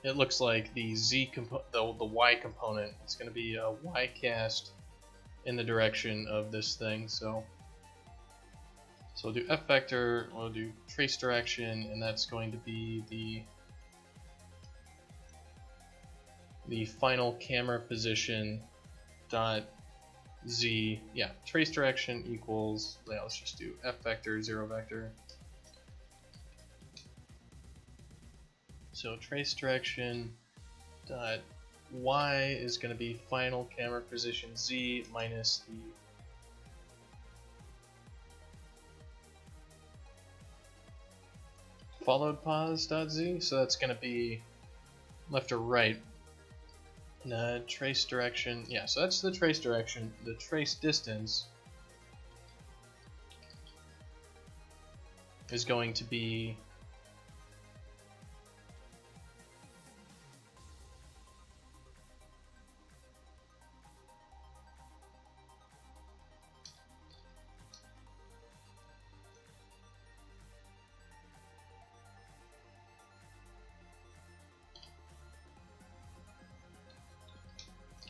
it looks like the the y component is going to be a y cast in the direction of this thing. So we'll do f vector, we'll do trace direction, and that's going to be the final camera position dot z. Yeah, trace direction equals, yeah, let's just do f vector 0 vector. So trace direction dot y is going to be final camera position z minus the followed pause dot z. So that's going to be left or right. And trace direction, yeah, so that's the trace direction. The trace distance is going to be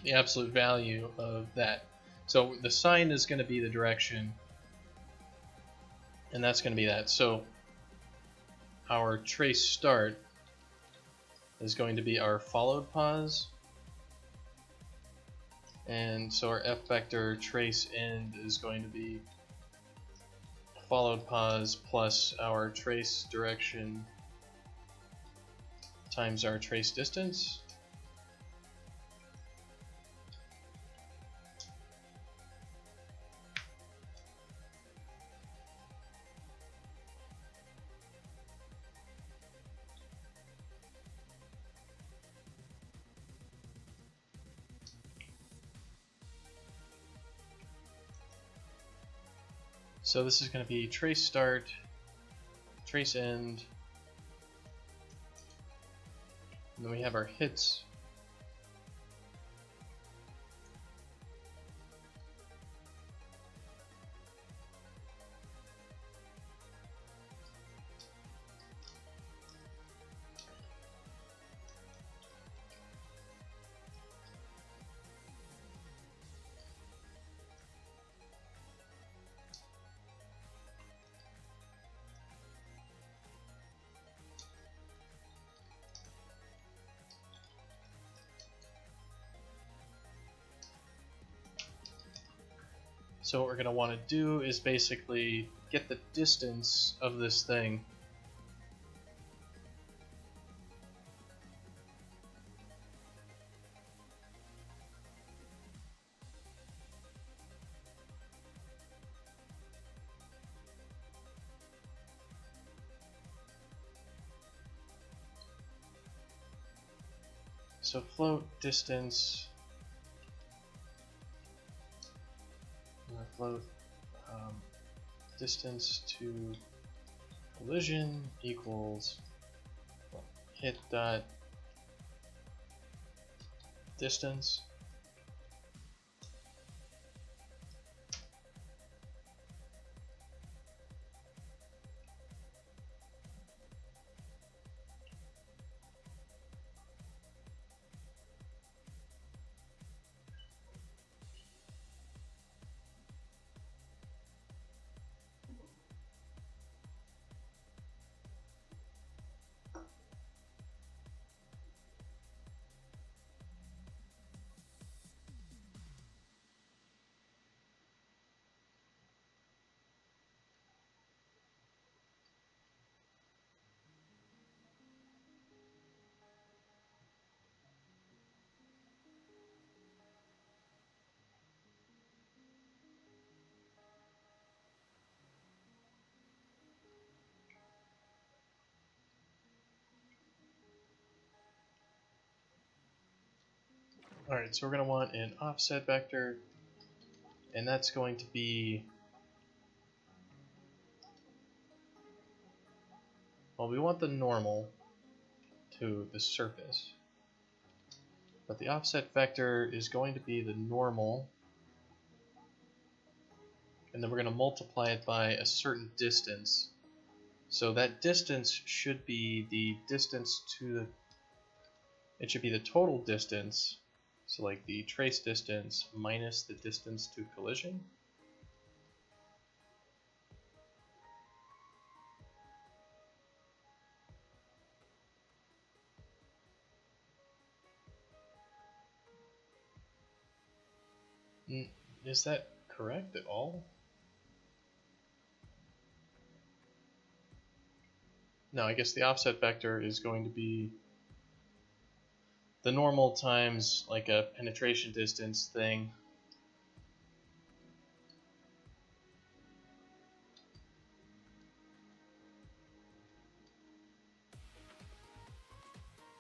the absolute value of that. So the sign is going to be the direction, and that's going to be that. So our trace start is going to be our followed pause, and so our f vector trace end is going to be followed pause plus our trace direction times our trace distance. So this is going to be trace start, trace end, and then we have our hits. So what we're going to want to do is basically get the distance of this thing. So float distance, float distance to collision equals hit dot distance. Alright, so we're going to want an offset vector, and that's going to be, well, we want the normal to the surface, but the offset vector is going to be the normal, and then we're going to multiply it by a certain distance. So that distance should be the distance to it should be the total distance, so like the trace distance minus the distance to collision. Is that correct at all? No, I guess the offset vector is going to be the normal times like a penetration distance thing.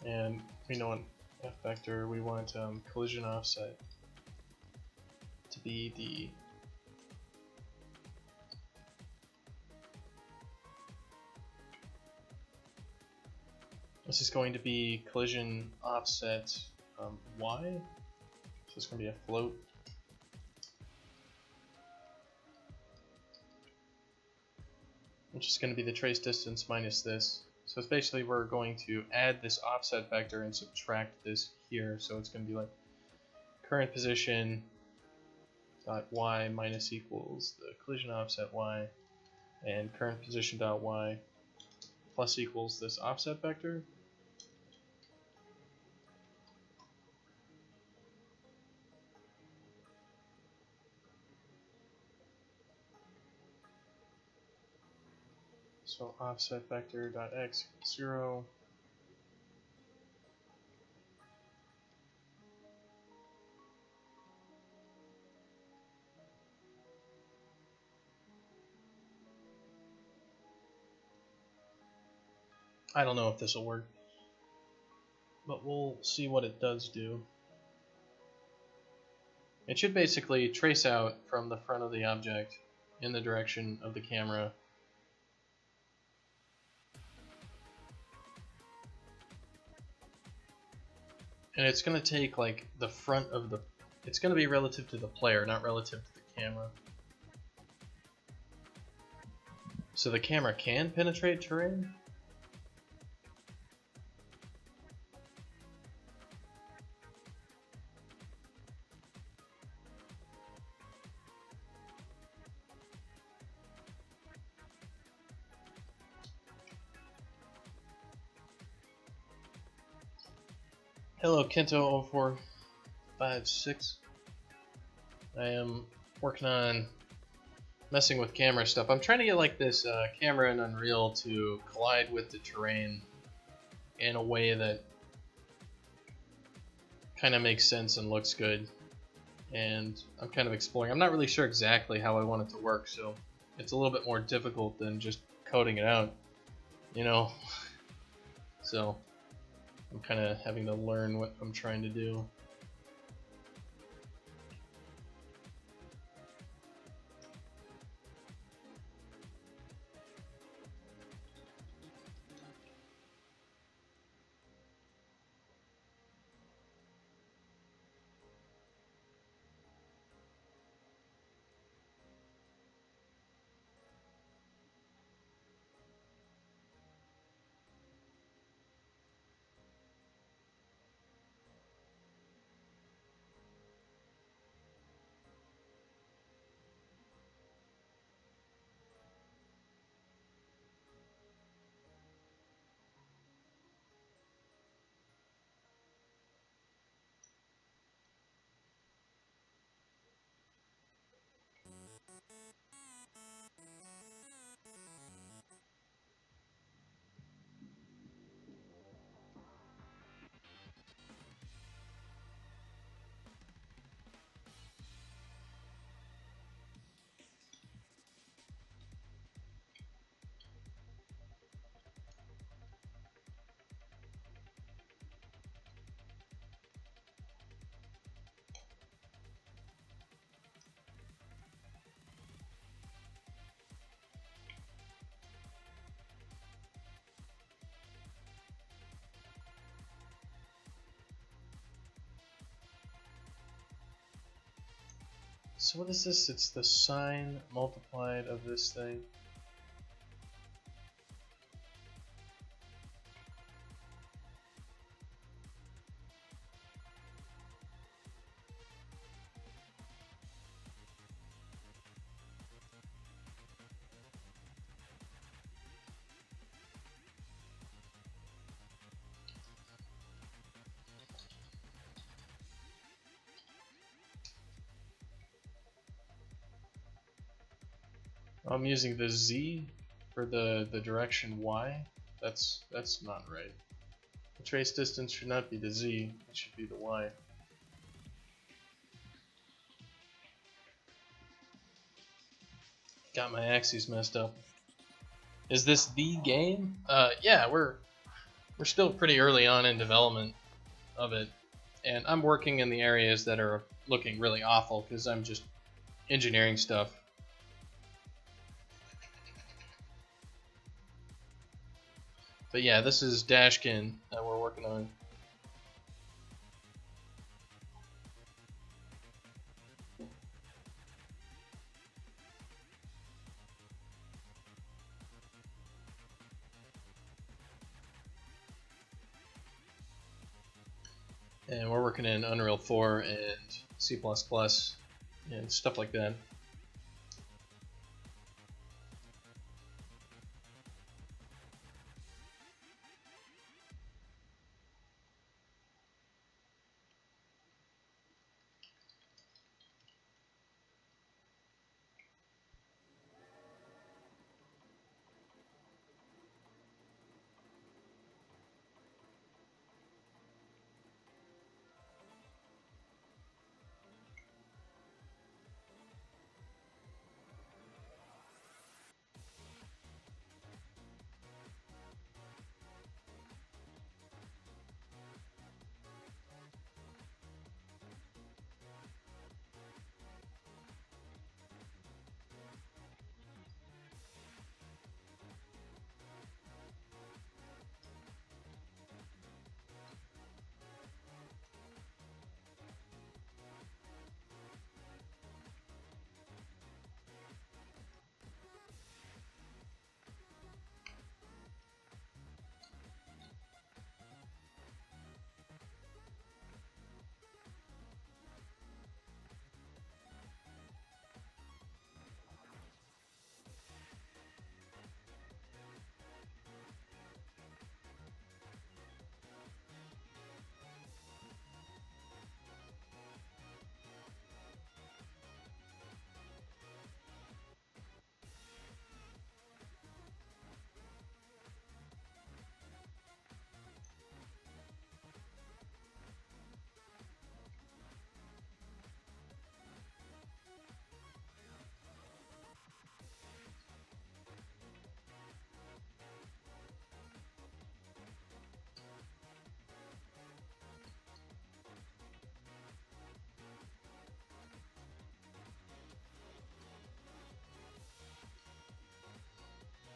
And we know an F vector, we want collision offset to be the this is going to be collision offset y, so it's going to be a float. Which is going to be the trace distance minus this. So it's basically we're going to add this offset vector and subtract this here. So it's going to be like current position dot y minus equals the collision offset y, and current position dot y plus equals this offset vector. So offset vector dot x 0. I don't know if this will work, but we'll see what it does do. It should basically trace out from the front of the object in the direction of the camera. And it's going to take like the front of the, it's going to be relative to the player, not relative to the camera. So the camera can penetrate terrain? Hello Kento0456. I am working on messing with camera stuff. I'm trying to get like this camera in Unreal to collide with the terrain in a way that kind of makes sense and looks good. And I'm kind of exploring. I'm not really sure exactly how I want it to work, so it's a little bit more difficult than just coding it out, you know. So I'm kind of having to learn what I'm trying to do. So what is this? It's the sine multiplied of this thing. I'm using the Z for the direction Y. That's not right. The trace distance should not be the Z, it should be the Y. Got my axes messed up. Is this the game? Yeah, we're still pretty early on in development of it, and I'm working in the areas that are looking really awful because I'm just engineering stuff. But yeah, this is Dashkin that we're working on. And we're working in Unreal 4 and C++ and stuff like that.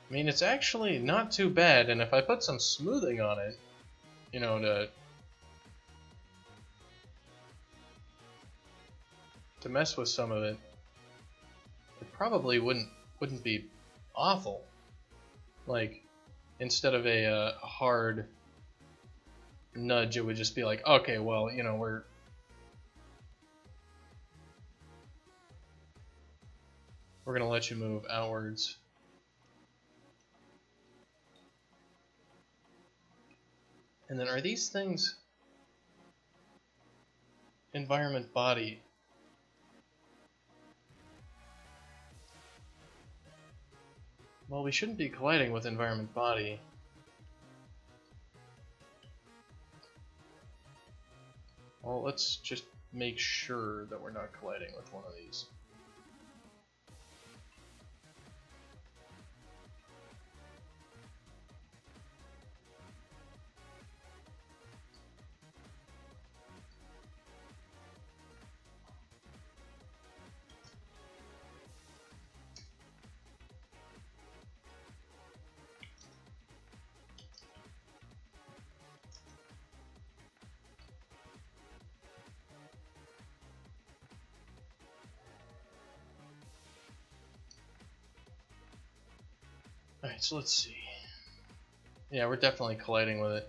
I mean, it's actually not too bad, and if I put some smoothing on it, you know, to mess with some of it, it probably wouldn't be awful. Like, instead of a hard nudge, it would just be like, okay, well, you know, we're gonna let you move outwards. And then are these things environment body? Well, we shouldn't be colliding with environment body. Well, let's just make sure that we're not colliding with one of these. Alright, so let's see. Yeah, we're definitely colliding with it.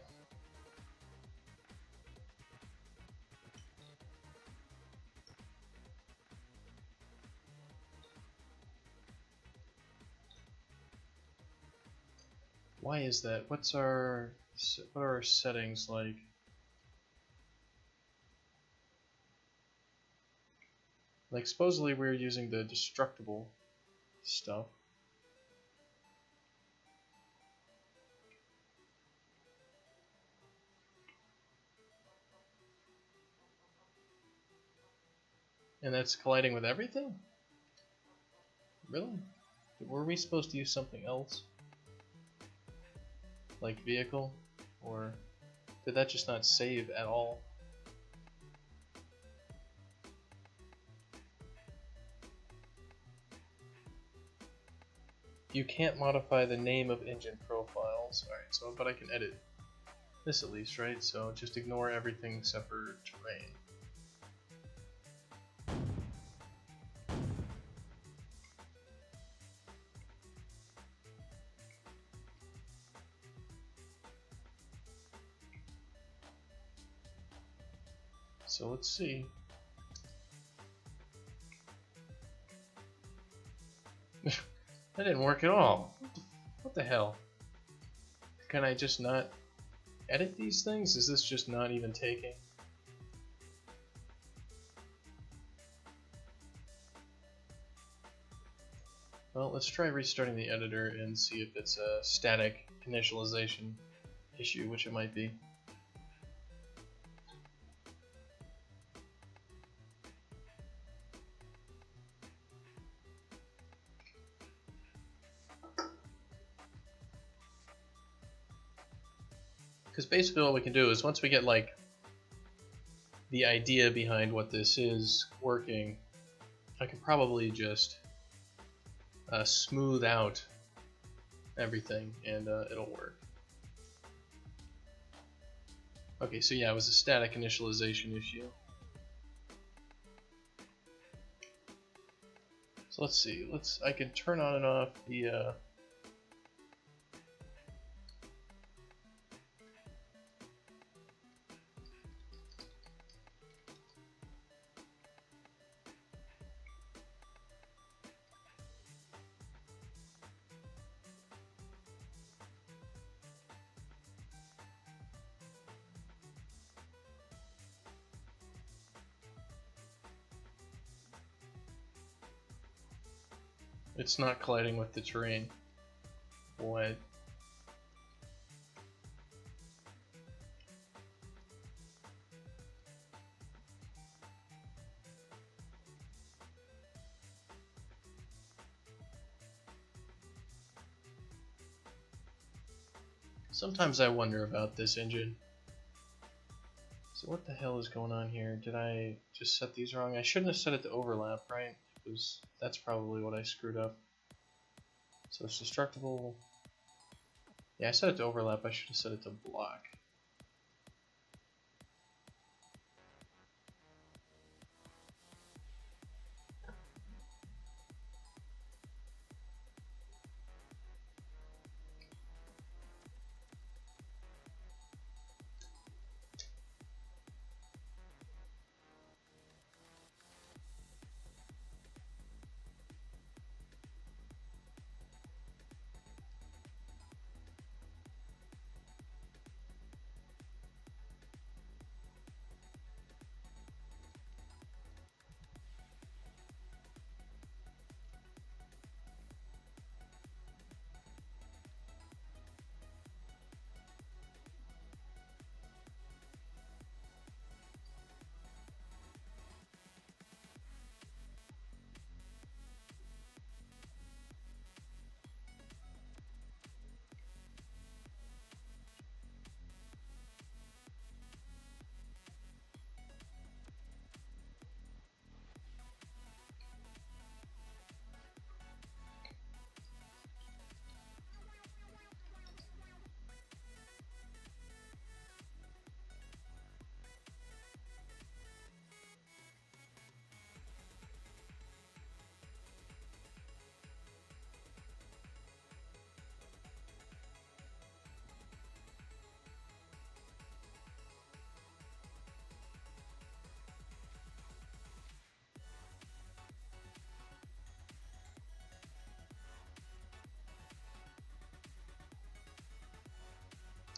Why is that? What are our settings like? Like, supposedly we're using the destructible stuff. And that's colliding with everything? Really? Were we supposed to use something else? Like vehicle? Or did that just not save at all? You can't modify the name of engine profiles. Alright, so but I can edit this at least, right? So just ignore everything except for terrain. So let's see. That didn't work at all. What the hell? Can I just not edit these things? Is this just not even taking? Well, let's try restarting the editor and see if it's a static initialization issue, which it might be. Because basically all we can do is once we get like the idea behind what this is working, I can probably just smooth out everything and it'll work. Okay, so yeah, it was a static initialization issue. So let's see, I can turn on and off the it's not colliding with the terrain. What? Sometimes I wonder about this engine. So what the hell is going on here? Did I just set these wrong? I shouldn't have set it to overlap, right? That's probably what I screwed up. So it's destructible. Yeah, I set it to overlap. I should have set it to block.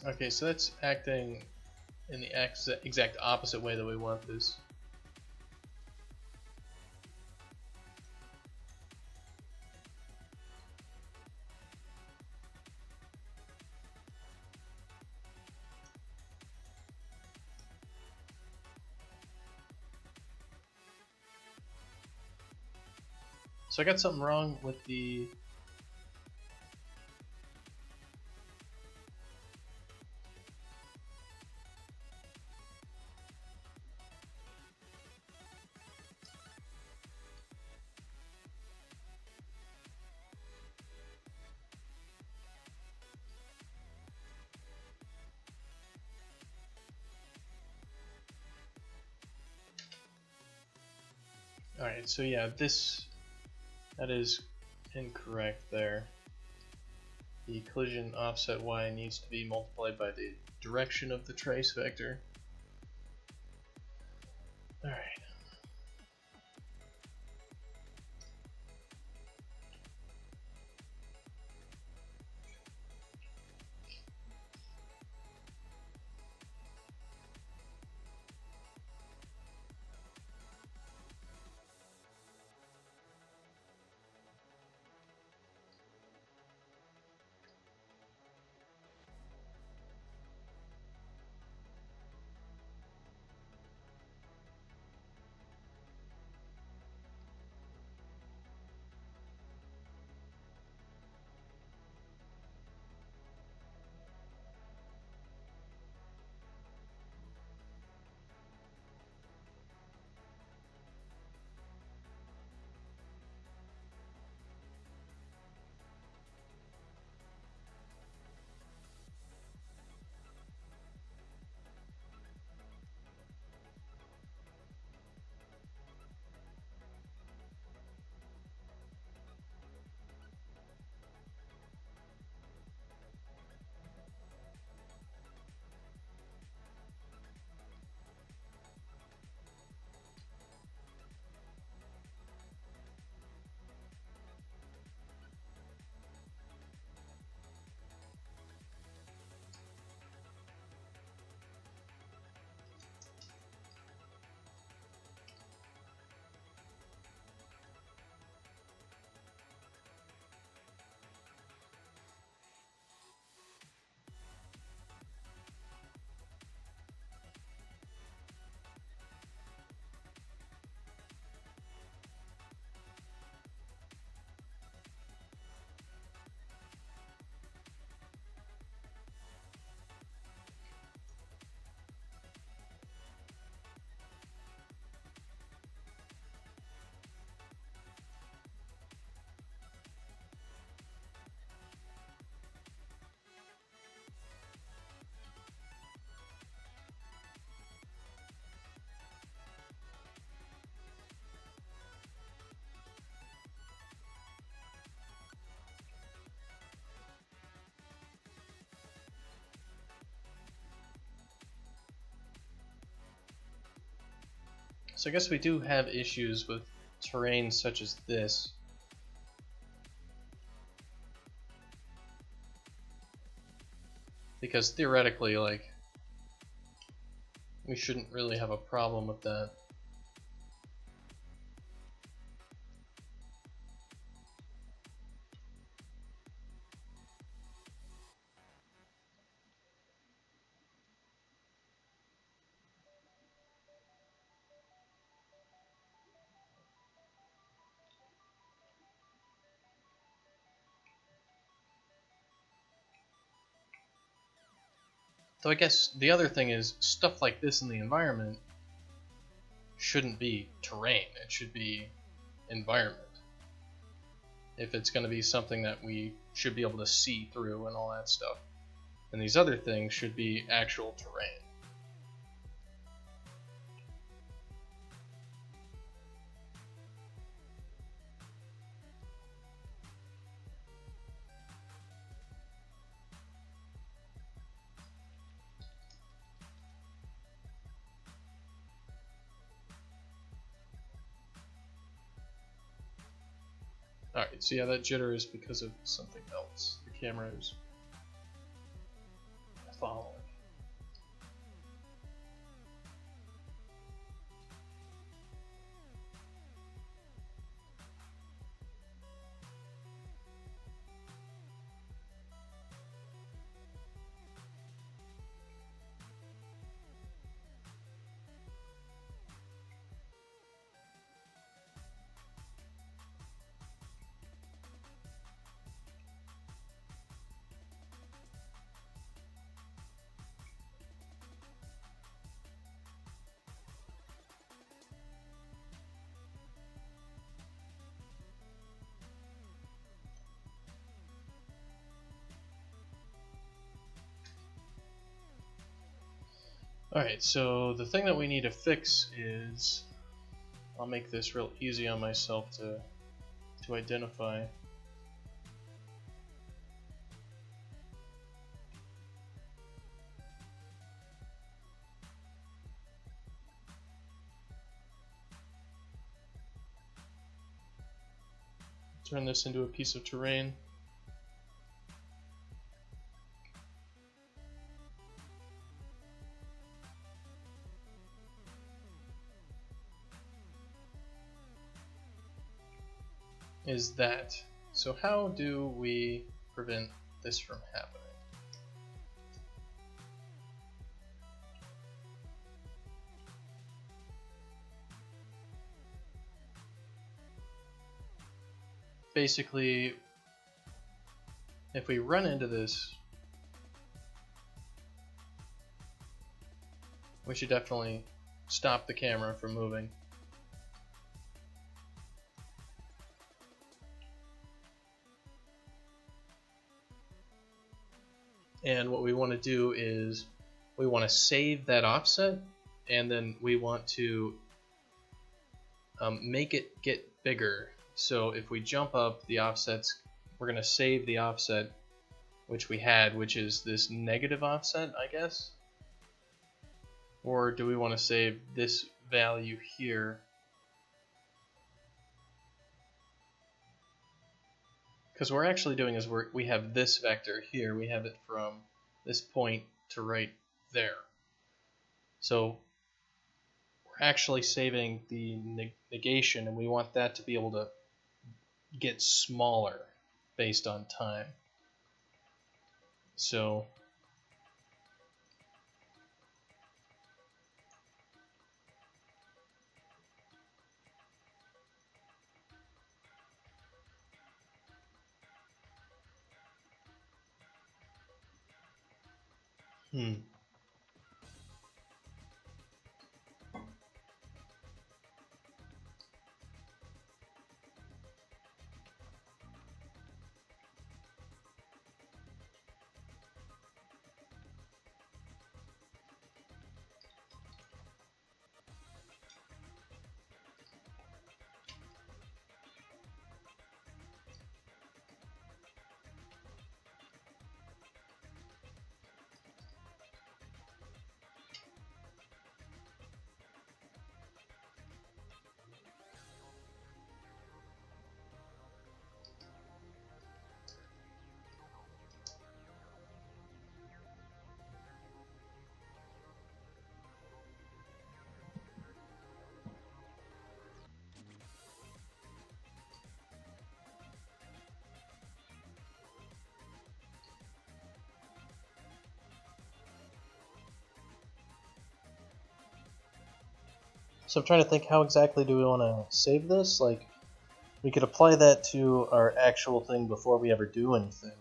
Okay, so that's acting in the exact opposite way that we want this. So I got something wrong with the... Alright, so yeah, that is incorrect there. The collision offset y needs to be multiplied by the direction of the trace vector. Alright. So I guess we do have issues with terrain such as this. Because theoretically, like, we shouldn't really have a problem with that. So I guess the other thing is stuff like this in the environment shouldn't be terrain, it should be environment. If it's going to be something that we should be able to see through and all that stuff. And these other things should be actual terrain. Alright, so yeah, that jitter is because of something else. The camera is following. Alright, so the thing that we need to fix is, I'll make this real easy on myself to identify. Turn this into a piece of terrain. Is that. So how do we prevent this from happening? Basically, if we run into this, we should definitely stop the camera from moving. And what we want to do is we want to save that offset, and then we want to make it get bigger. So if we jump up the offsets, we're going to save the offset which we had, which is this negative offset, I guess. Or do we want to save this value here? Because what we're actually doing is we have this vector here. We have it from this point to right there. So we're actually saving the negation, and we want that to be able to get smaller based on time. So I'm trying to think, how exactly do we want to save this? Like, we could apply that to our actual thing before we ever do anything.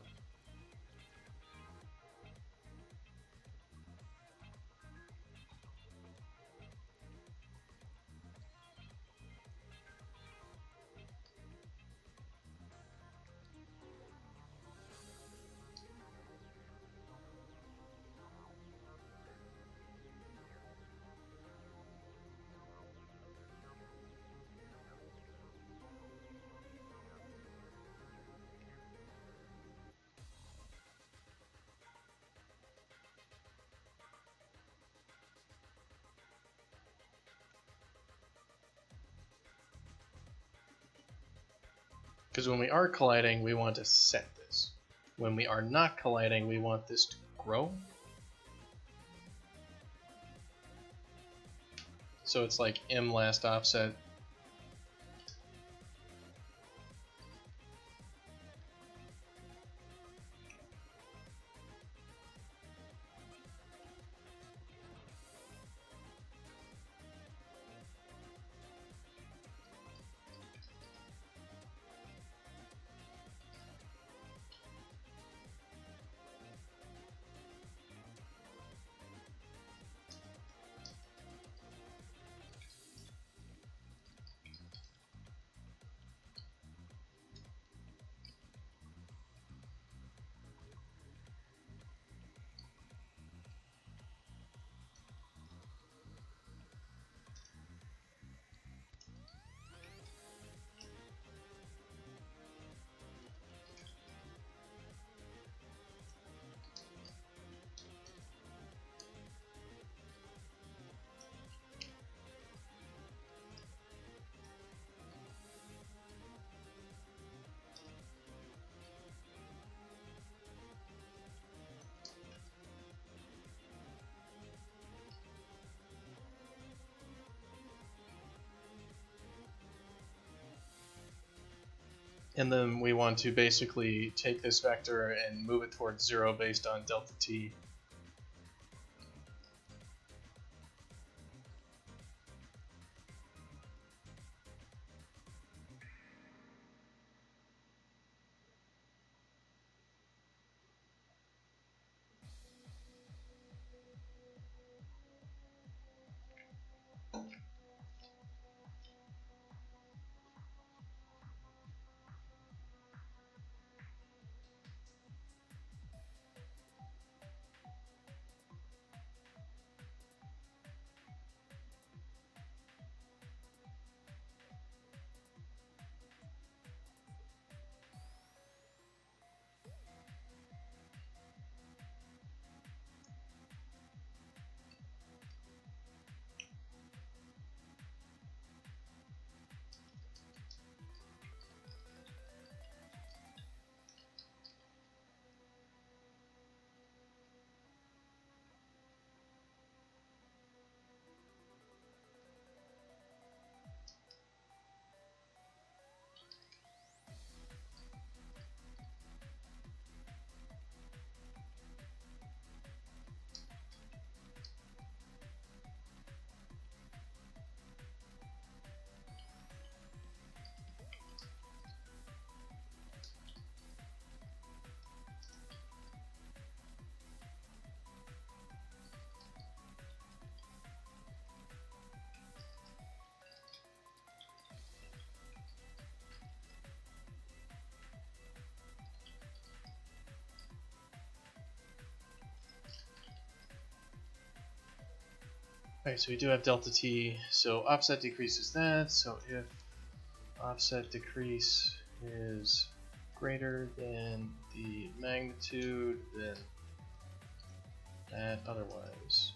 Because when we are colliding, we want to set this. When we are not colliding, we want this to grow. So it's like m last offset. And then we want to basically take this vector and move it towards 0 based on delta t. Alright, so we do have delta t, so offset decreases that, so if offset decrease is greater than the magnitude, then that otherwise.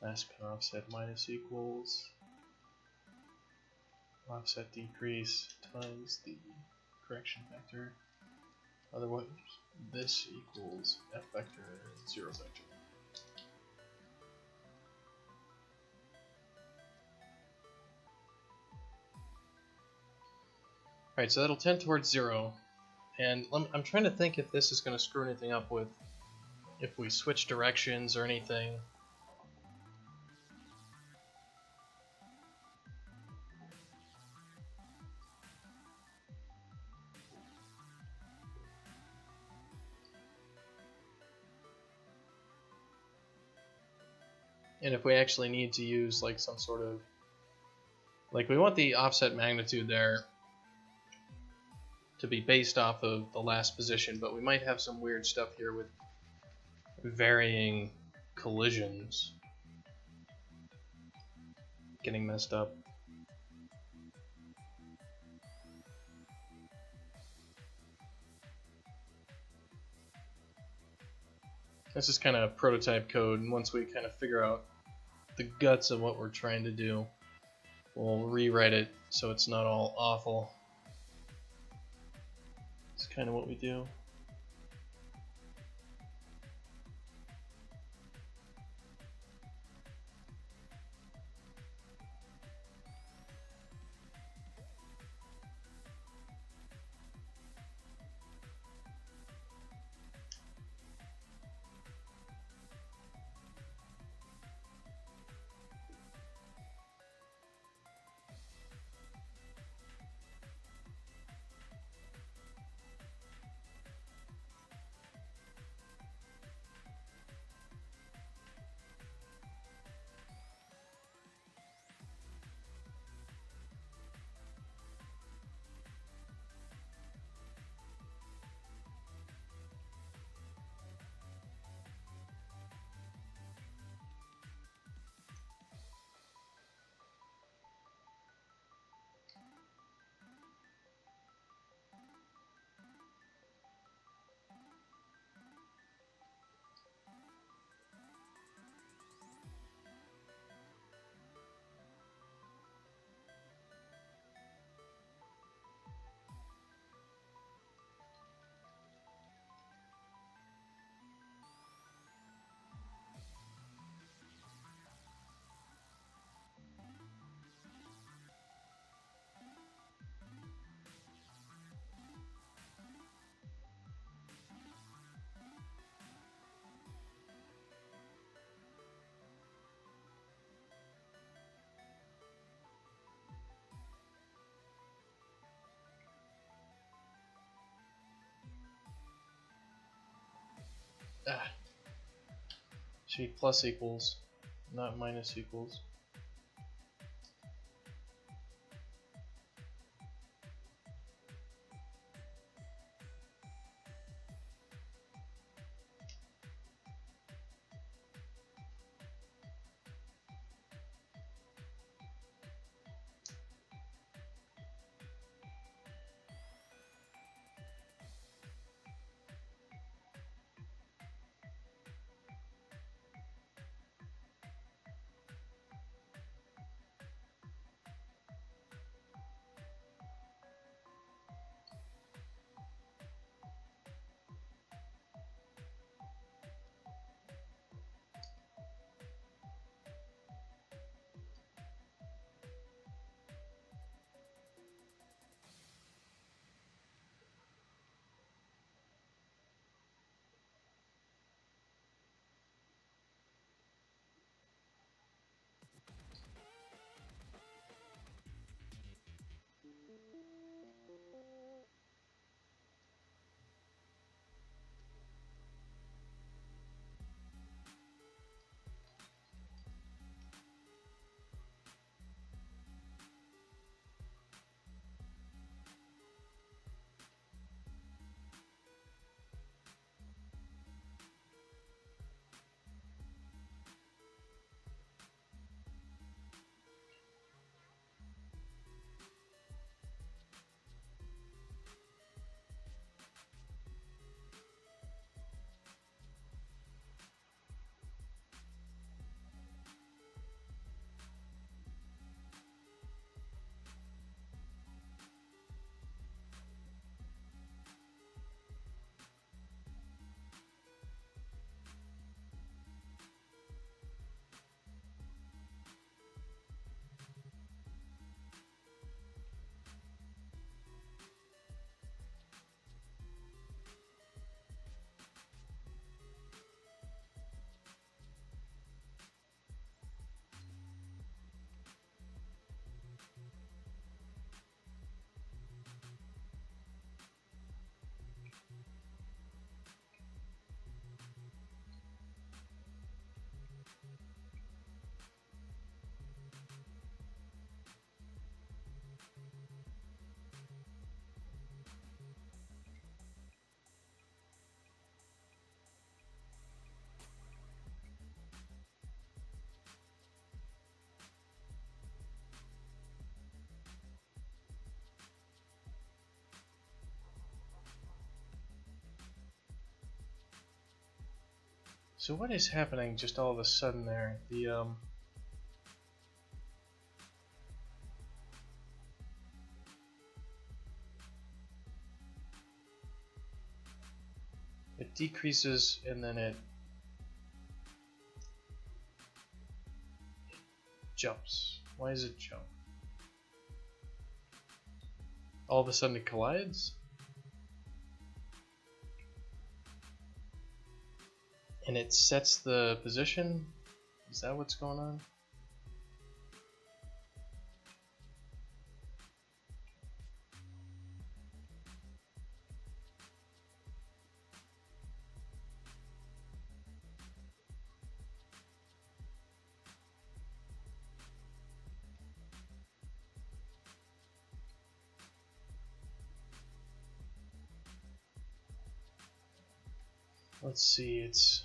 Dashkin offset minus equals offset decrease times the correction vector. Otherwise, this equals f vector and 0 vector. Alright, so that'll tend towards 0. And I'm trying to think if this is going to screw anything up with if we switch directions or anything. And if we actually need to use like some sort of, like we want the offset magnitude there to be based off of the last position, but we might have some weird stuff here with varying collisions getting messed up. This is kind of prototype code, and once we kind of figure out the guts of what we're trying to do, we'll rewrite it so it's not all awful. It's kind of what we do. Should be plus equals, not minus equals. So what is happening just all of a sudden there? It decreases and then it jumps. Why does it jump? All of a sudden it collides? And it sets the position? Is that what's going on? Let's see, it's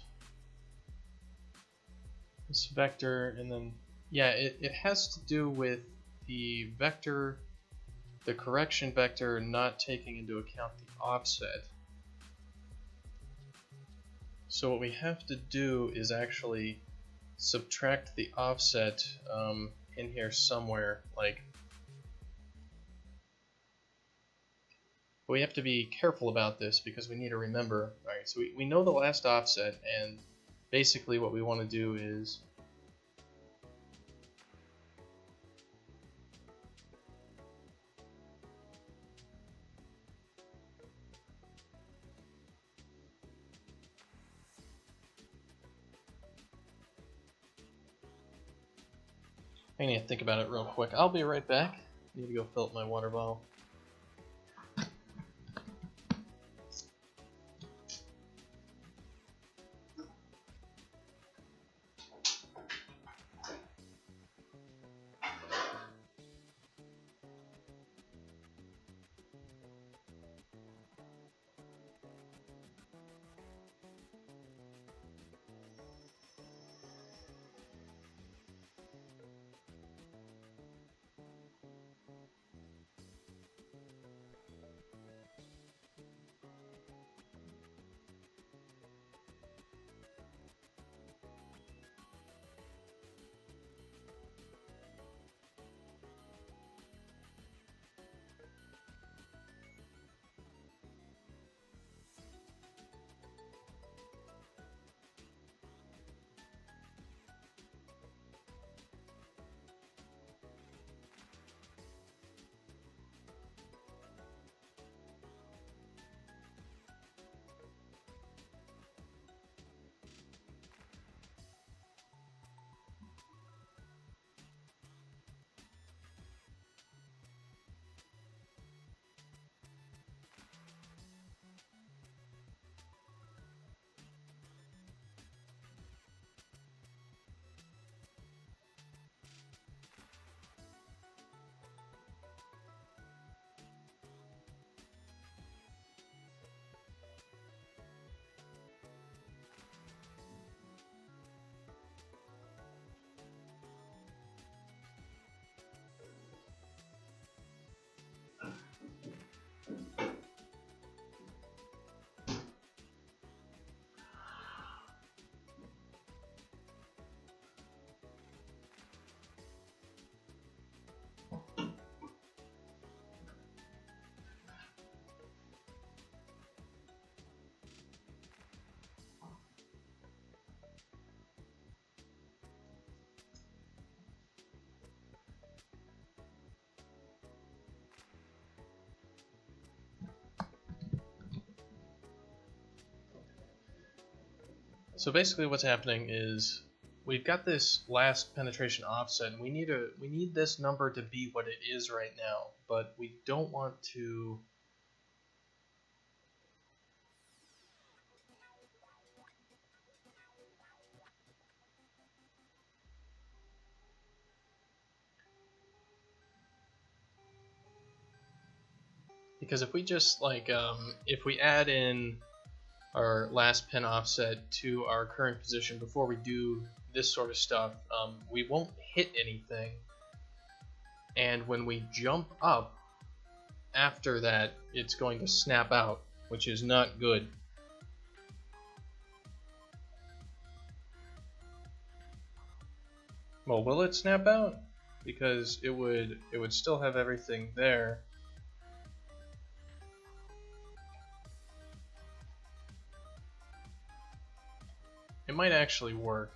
this vector, and then, yeah, it has to do with the vector, the correction vector not taking into account the offset. So what we have to do is actually subtract the offset in here somewhere, like, but we have to be careful about this because we need to remember. Alright, so we know the last offset, and basically what we want to do is I need to think about it real quick. I'll be right back. I need to go fill up my water bottle. So basically what's happening is we've got this last penetration offset, and we need this number to be what it is right now, but we don't want to because if we just like if we add in our last pin offset to our current position before we do this sort of stuff, we won't hit anything, and when we jump up after that, it's going to snap out, which is not good. Well, will it snap out? Because it would still have everything there. It might actually work.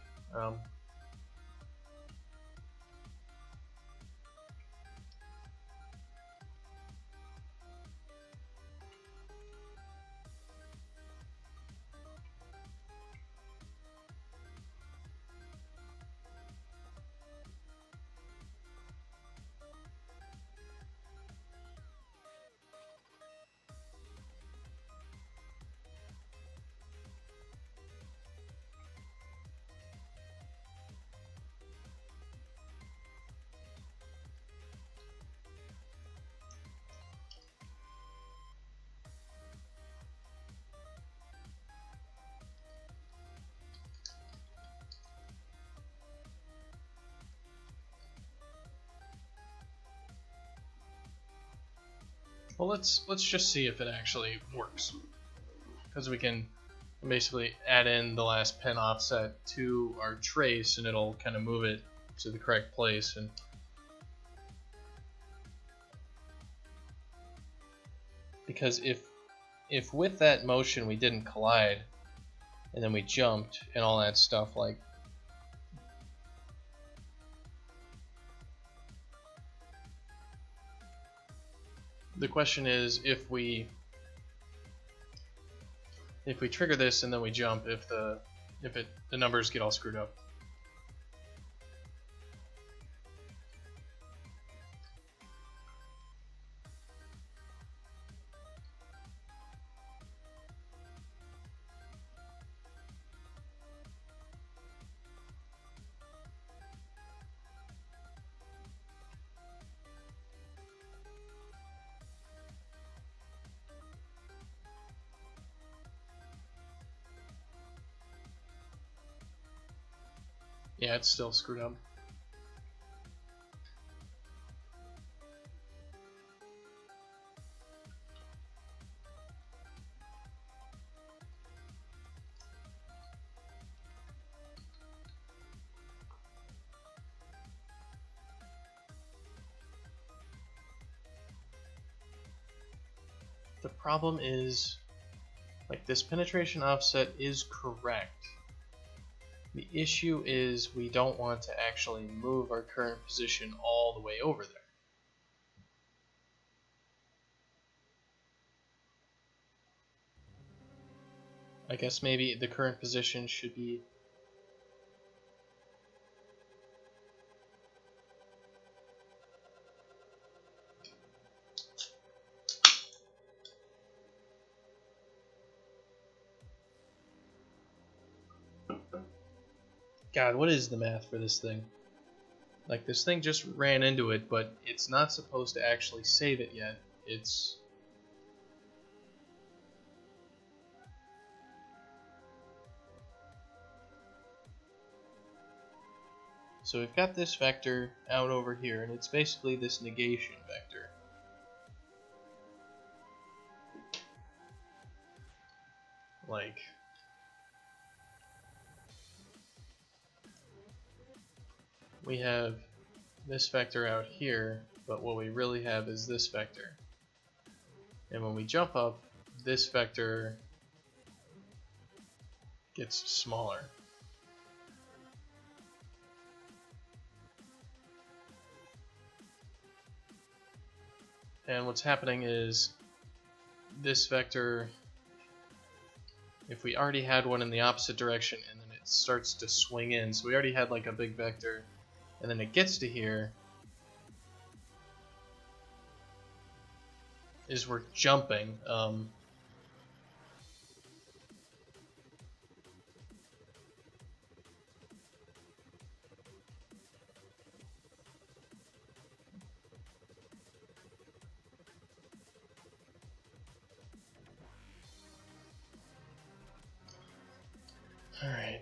Well, let's just see if it actually works, because we can basically add in the last pin offset to our trace, and it'll kind of move it to the correct place. And because if with that motion we didn't collide, and then we jumped and all that stuff, like the question is if we trigger this and then we jump, if the numbers get all screwed up. Yeah, it's still screwed up. The problem is, like, this penetration offset is correct. The issue is we don't want to actually move our current position all the way over there. I guess maybe the current position should be God, what is the math for this thing? Like, this thing just ran into it, but it's not supposed to actually save it yet. It's... So we've got this vector out over here, and it's basically this negation vector. Like... we have this vector out here, but what we really have is this vector. And when we jump up, this vector gets smaller. And what's happening is this vector if we already had one in the opposite direction and then it starts to swing in, so we already had like a big vector, and then it gets to here, is we're jumping. Alright.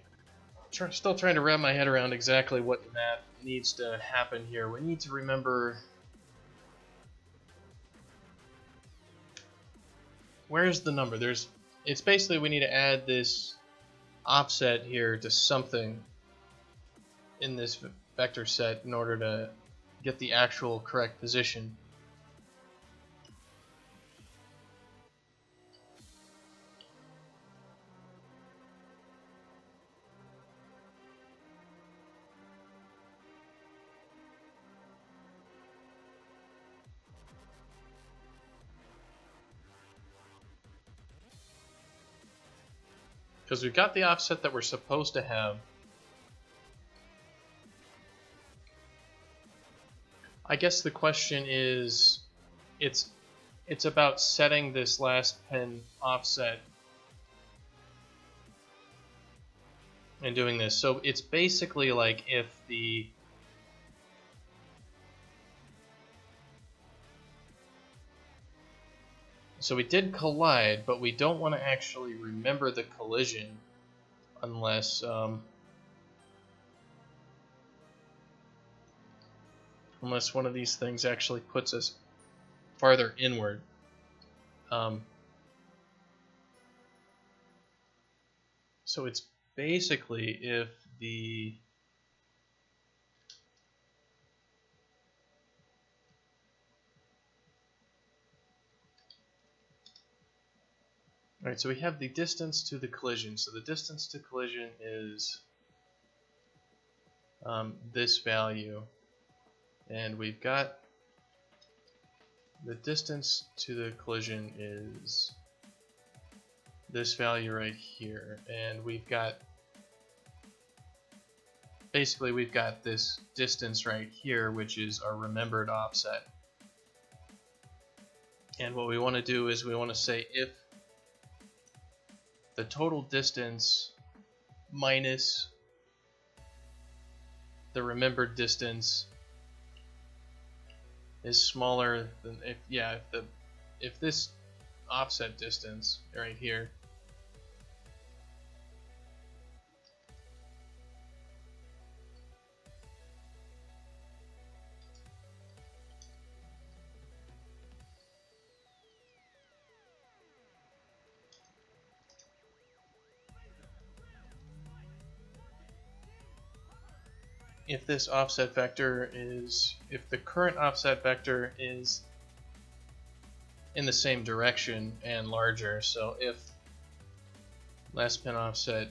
Still trying to wrap my head around exactly what math needs to happen here. We need to remember... Where's the number? It's basically we need to add this offset here to something in this vector set in order to get the actual correct position. Because we've got the offset that we're supposed to have. I guess the question is, it's about setting this last pen offset and doing this. So it's basically like if the... So we did collide, but we don't want to actually remember the collision unless unless one of these things actually puts us farther inward. So it's basically if the... Alright, so we have the distance to the collision. So the distance to collision is this value. And we've got the distance to the collision is this value right here. And we've got... Basically, we've got this distance right here, which is our remembered offset. And what we want to do is we want to say if the total distance minus the remembered distance is smaller than if this offset distance right here if this offset vector is, if the current offset vector is in the same direction and larger, so if last pin offset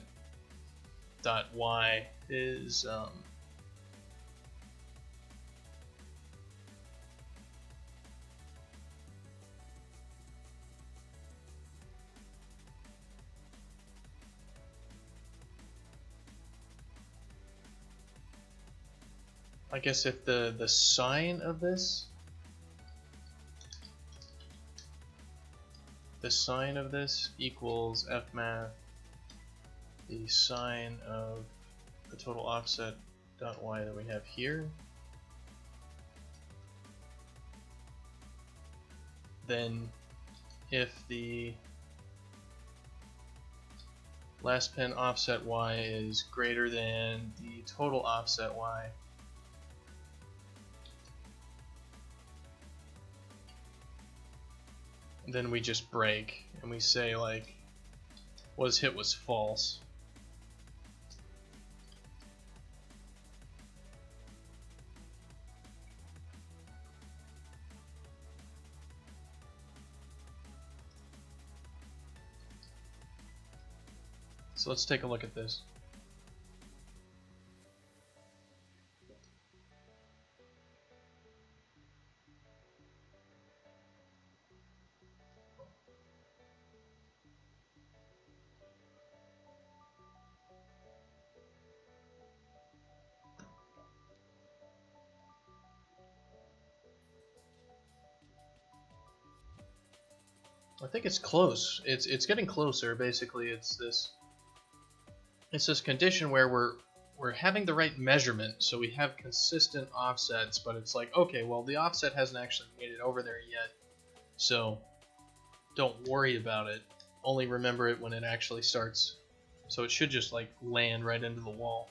dot y is I guess if the sine of this, equals fmath the sine of the total offset dot y that we have here, then if the last pin offset y is greater than the total offset y, then we just break and we say like was hit was false. So let's take a look at this. I think it's close. It's getting closer. Basically, it's this condition where we're having the right measurement, so we have consistent offsets, but it's like, okay, well, the offset hasn't actually made it over there yet, so don't worry about it. Only remember it when it actually starts. So it should just like land right into the wall.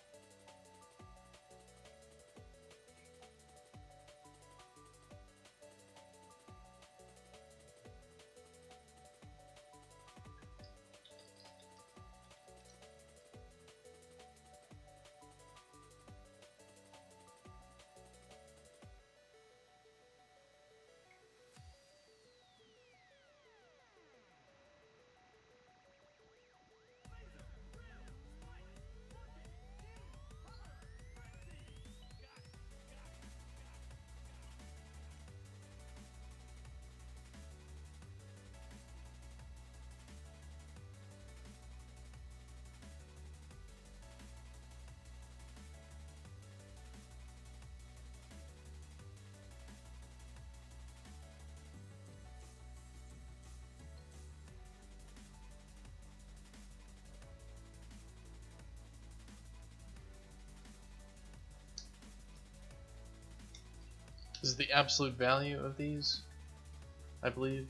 This is the absolute value of these, I believe.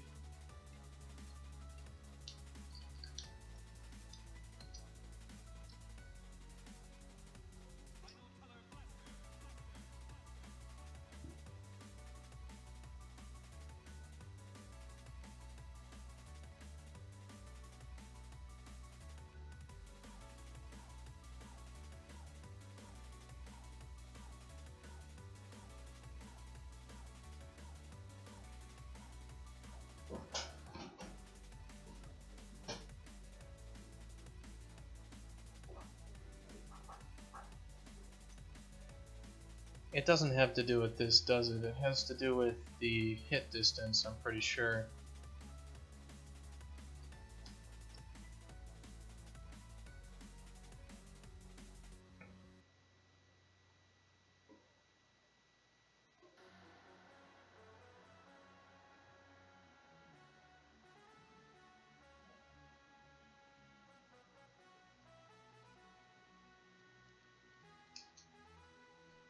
It doesn't have to do with this, does it? It has to do with the hit distance, I'm pretty sure.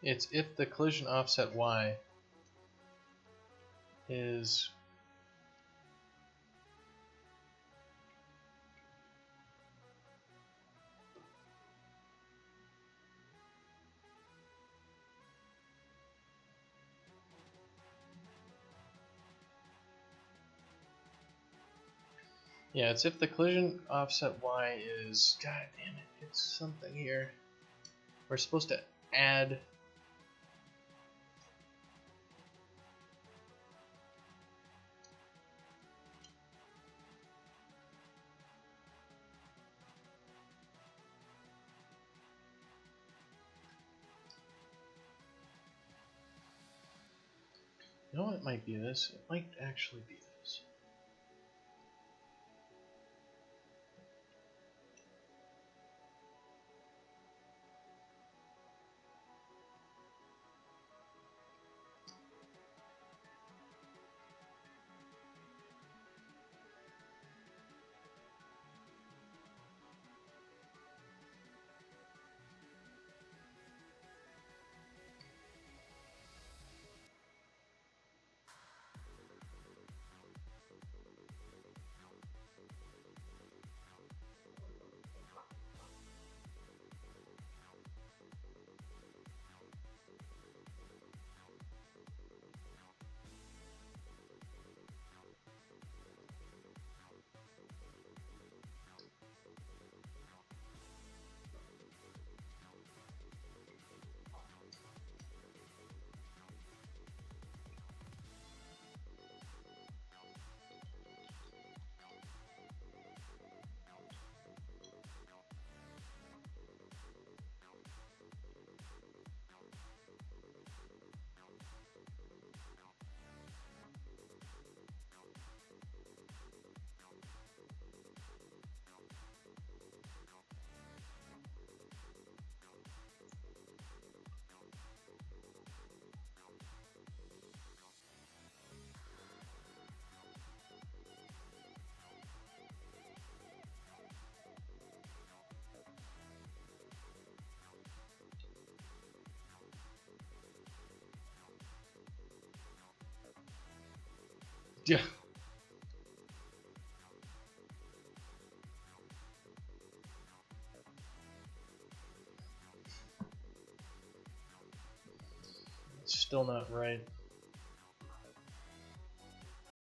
It's if the collision offset y is yeah, it's if the collision offset y is, god damn it, it's something here. We're supposed to add you know what, it might be this. It might actually be this. Yeah. It's still not right.